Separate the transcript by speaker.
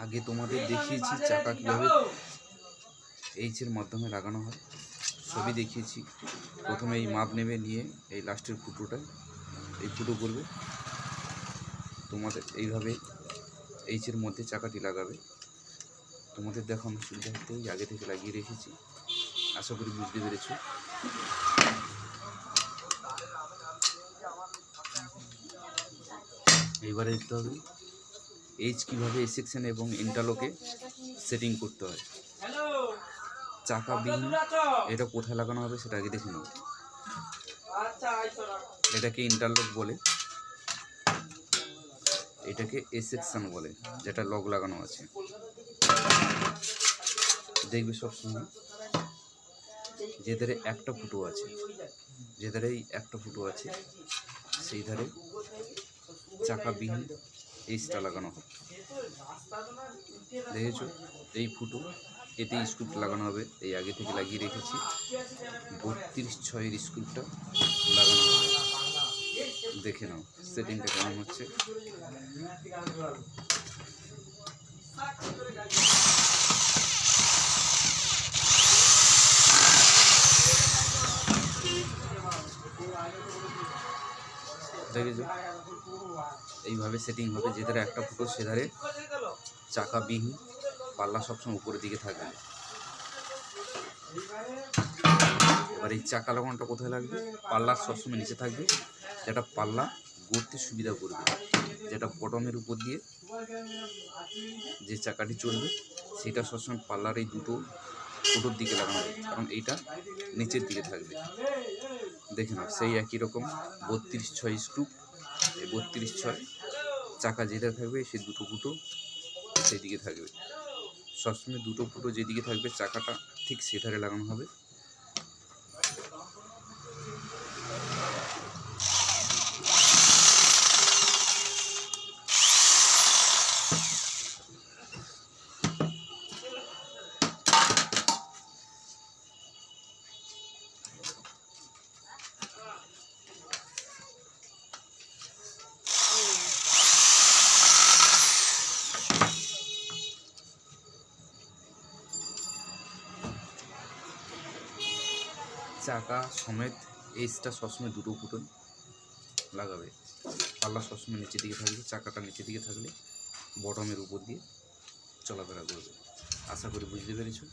Speaker 1: আগে তোমাদের দেখিয়েছি চাকা কীভাবে এইচের মাধ্যমে লাগানো হয়, সবই দেখিয়েছি। প্রথমে এই মাপ নেবে, নিয়ে এই লাস্টের ফুটোটা এই ফুটো করবে। তোমাদের এইভাবে এইচের মধ্যে চাকাটি লাগাবে। তোমাদের দেখানো সুবিধার্থেই আগে থেকে লাগিয়ে রেখেছি, আশা করি বুঝতে পেরেছ। এইবারে দেখতে হবে এইচ কীভাবে এ সেকশন এবং ইন্টারলকে সেটিং করতে হয়। চাকা বিহীন এটা কোথায় লাগানো হবে সেটা আগে দেখে নাও। এটাকে ইন্টারলক বলে, এটাকে এ সেকশন বলে, যেটা লক লাগানো আছে। দেখবে সবসময় যে ধারে একটা ফুটো আছে, যে ধারে একটা ফুটো আছে সেই ধারে চাকাবিহীন এইচটা লাগানো হবে। দেখেছো এই ফুটো, এতে স্ক্রুটা লাগানো হবে। এই আগে থেকে লাগিয়ে রেখেছি 32/6 স্ক্রুটা লাগানো হবে। দেখে নাও সেটিংটা কেমন হচ্ছে। দেখেছো এইভাবে সেটিং হবে, যে ধারে একটা ফুটো সে ধারে চাকাবিহীন, পাল্লা সবসময় উপরের দিকে থাকবে। এবার এই চাকা লাগানোটা কোথায় লাগবে? পাল্লার সবসময় নিচে থাকবে, যেটা পাল্লা গড়তে সুবিধা করবে, যেটা বটমের উপর দিয়ে যে চাকাটি চলবে সেটা সবসময় পাল্লার এই দুটো ফুটোর দিকে লাগানো হবে, কারণ এইটা নিচের দিকে থাকবে। দেখে নাও সেই একই রকম 32/6 স্ক্রু, এই 32/6 চাকা যেটা থাকবে সেই দুটো ফুটো সেই দিকে থাকবে। সবসময় দুটো ফুটো যেদিকে থাকবে চাকাটা ঠিক সেধারে লাগানো হবে। চাকা সমেত এইচটা সবসময় দুটো ফুটো লাগাবে। পাল্লা সবসময় নিচের দিকে থাকবে, চাকাটা নিচের দিকে থাকলে বটমের উপর দিয়ে চলাফেরা করবে। আশা করি বুঝতে পেরেছো।